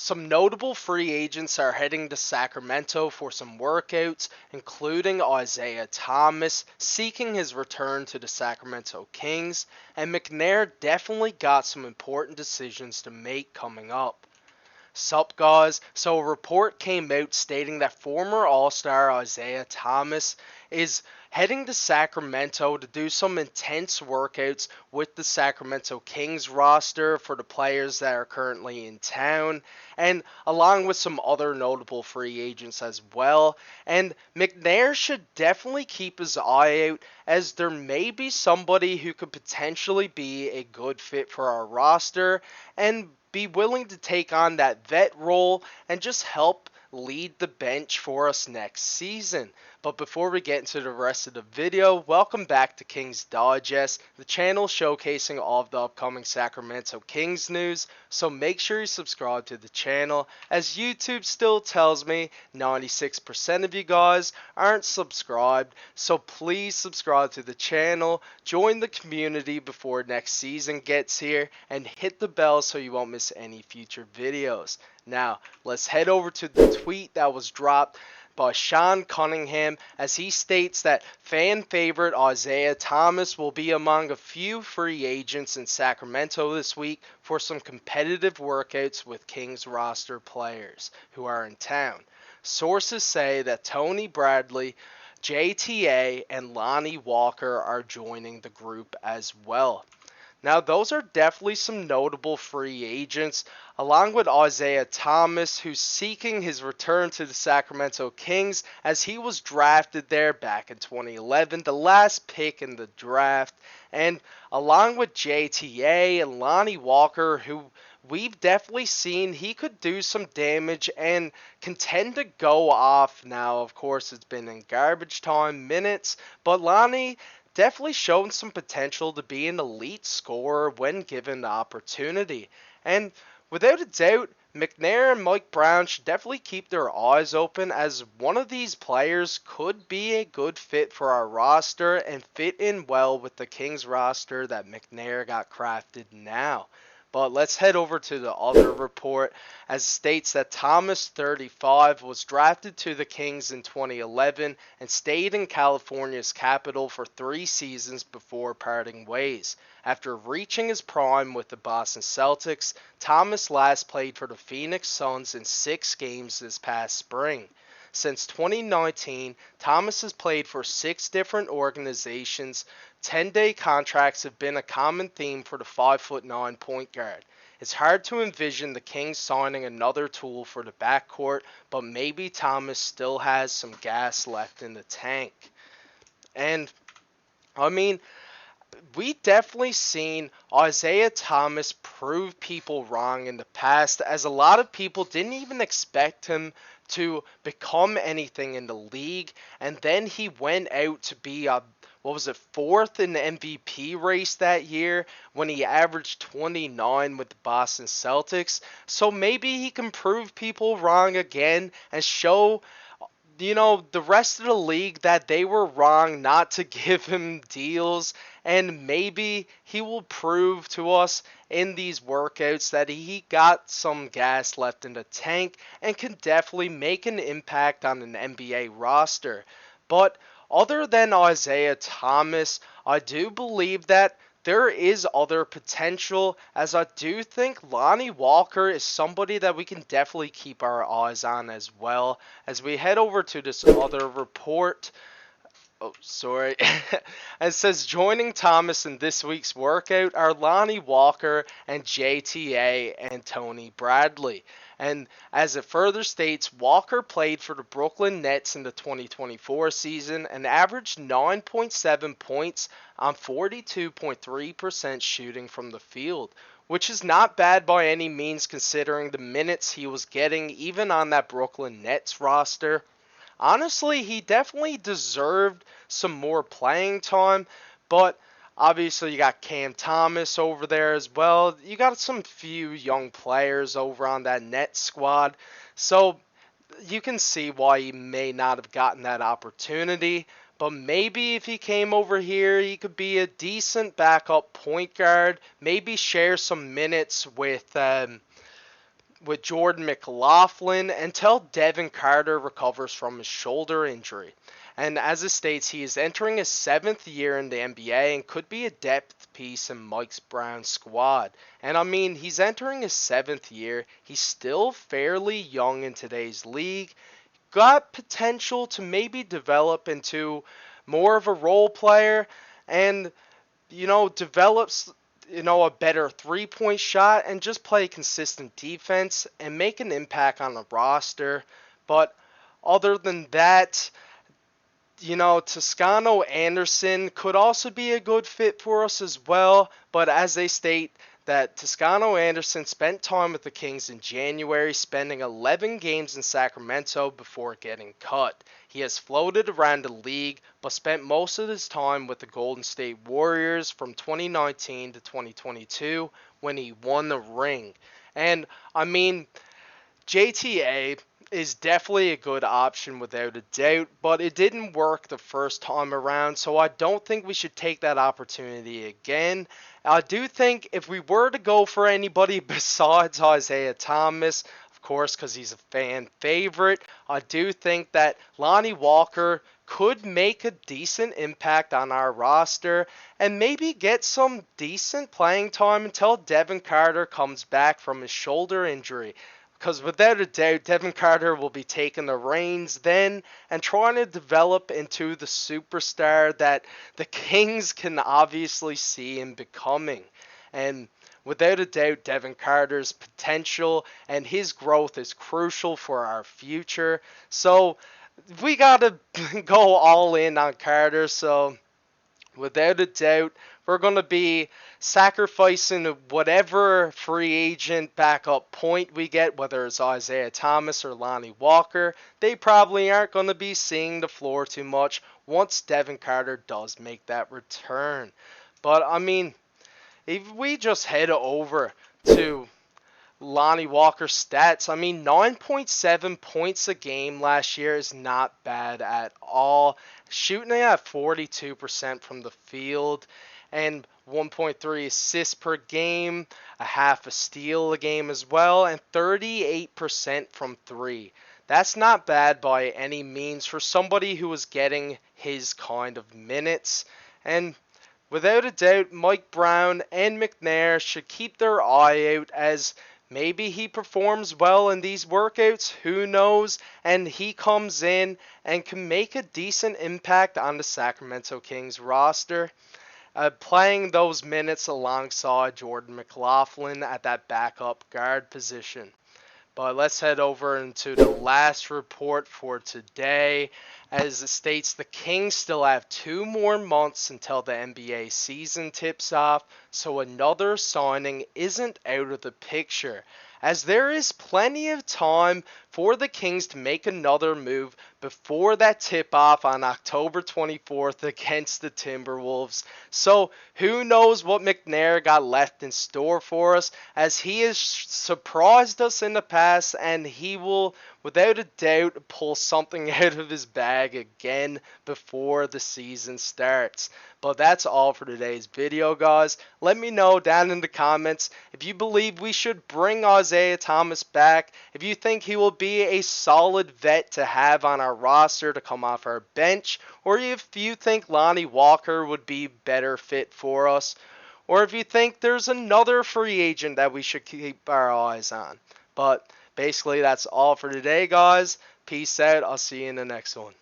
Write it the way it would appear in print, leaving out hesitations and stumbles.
Some notable free agents are heading to Sacramento for some workouts, including Isaiah Thomas seeking his return to the Sacramento Kings, and McNair definitely got some important decisions to make coming up. Sup guys, so a report came out stating that former All-Star Isaiah Thomas is heading to Sacramento to do some intense workouts with the Sacramento Kings roster for the players that are currently in town, and along with some other notable free agents as well. And McNair should definitely keep his eye out, as there may be somebody who could potentially be a good fit for our roster and be willing to take on that vet role and just help lead the bench for us next season. But before we get into the rest of the video, welcome back to Kings Digest, the channel showcasing all of the upcoming Sacramento Kings news. So make sure you subscribe to the channel, as YouTube still tells me 96% of you guys aren't subscribed. So please subscribe to the channel, join the community before next season gets here, and hit the bell so you won't miss any future videos. Now, let's head over to the tweet that was dropped by Sean Cunningham, as he states that fan favorite Isaiah Thomas will be among a few free agents in Sacramento this week for some competitive workouts with Kings roster players who are in town. Sources say that Tony Bradley, JTA, and Lonnie Walker are joining the group as well. Now, those are definitely some notable free agents, along with Isaiah Thomas, who's seeking his return to the Sacramento Kings, as he was drafted there back in 2011, the last pick in the draft, and along with JTA and Lonnie Walker, who we've definitely seen he could do some damage and can tend to go off. Now, of course, it's been in garbage time minutes, but Lonnie definitely shown some potential to be an elite scorer when given the opportunity. And without a doubt, McNair and Mike Brown should definitely keep their eyes open, as one of these players could be a good fit for our roster and fit in well with the Kings roster that McNair got crafted now. But let's head over to the other report, as states that Thomas, 35, was drafted to the Kings in 2011 and stayed in California's capital for 3 seasons before parting ways. After reaching his prime with the Boston Celtics, Thomas last played for the Phoenix Suns in 6 games this past spring. Since 2019, Thomas has played for 6 different organizations. 10-day contracts have been a common theme for the 5'9" point guard. It's hard to envision the Kings signing another tool for the backcourt, but maybe Thomas still has some gas left in the tank. And, I mean, we definitely seen Isaiah Thomas prove people wrong in the past, as a lot of people didn't even expect him to become anything in the league, and then he went out to be fourth in the MVP race that year when he averaged 29 with the Boston Celtics. So maybe he can prove people wrong again and show the rest of the league that they were wrong not to give him deals, and maybe he will prove to us in these workouts that he got some gas left in the tank and can definitely make an impact on an NBA roster. But other than Isaiah Thomas, I do believe that there is other potential, as I do think Lonnie Walker is somebody that we can definitely keep our eyes on as well. As we head over to this other report, it says joining Thomas in this week's workout are Lonnie Walker and JTA and Tony Bradley. And as it further states, Walker played for the Brooklyn Nets in the 2024 season and averaged 9.7 points on 42.3% shooting from the field, which is not bad by any means considering the minutes he was getting even on that Brooklyn Nets roster. Honestly, he definitely deserved some more playing time, but obviously you got Cam Thomas over there as well. You got some few young players over on that Nets squad, so you can see why he may not have gotten that opportunity. But maybe if he came over here, he could be a decent backup point guard, maybe share some minutes with with Jordan McLaughlin until Devin Carter recovers from his shoulder injury. And as it states, he is entering his 7th year in the NBA and could be a depth piece in Mike Brown's squad. And I mean, he's entering his 7th year. He's still fairly young in today's league. Got potential to maybe develop into more of a role player and, develops, a better 3-point shot and just play consistent defense and make an impact on the roster. But other than that, Toscano Anderson could also be a good fit for us as well, but as they state that Toscano Anderson spent time with the Kings in January, spending 11 games in Sacramento before getting cut. He has floated around the league, but spent most of his time with the Golden State Warriors from 2019 to 2022 when he won the ring. And, I mean, JTA is definitely a good option without a doubt, but it didn't work the first time around, so I don't think we should take that opportunity again. I do think if we were to go for anybody besides Isaiah Thomas, of course, because he's a fan favorite, I do think that Lonnie Walker could make a decent impact on our roster and maybe get some decent playing time until Devin Carter comes back from his shoulder injury. Because without a doubt, Devin Carter will be taking the reins then and trying to develop into the superstar that the Kings can obviously see him becoming. And without a doubt, Devin Carter's potential and his growth is crucial for our future. So we got to go all in on Carter. So without a doubt, we're going to be sacrificing whatever free agent backup point we get, whether it's Isaiah Thomas or Lonnie Walker. They probably aren't going to be seeing the floor too much once Devin Carter does make that return. But, I mean, if we just head over to Lonnie Walker's stats, I mean, 9.7 points a game last year is not bad at all. Shooting at 42% from the field and 1.3 assists per game, a half a steal a game as well, and 38% from 3. That's not bad by any means for somebody who was getting his kind of minutes. And without a doubt, Mike Brown and McNair should keep their eye out as maybe he performs well in these workouts, who knows, and he comes in and can make a decent impact on the Sacramento Kings roster, playing those minutes alongside Jordan McLaughlin at that backup guard position. But let's head over into the last report for today. As it states, the Kings still have 2 more months until the NBA season tips off, so another signing isn't out of the picture, as there is plenty of time for the Kings to make another move before that tip-off on October 24th against the Timberwolves. So who knows what McNair got left in store for us, as he has surprised us in the past, and he will without a doubt pull something out of his bag again before the season starts. But that's all for today's video, guys. Let me know down in the comments if you believe we should bring Isaiah Thomas back, if you think he will be a solid vet to have on our roster to come off our bench, or if you think Lonnie Walker would be better fit for us, or if you think there's another free agent that we should keep our eyes on. But basically, that's all for today, guys. Peace out. I'll see you in the next one.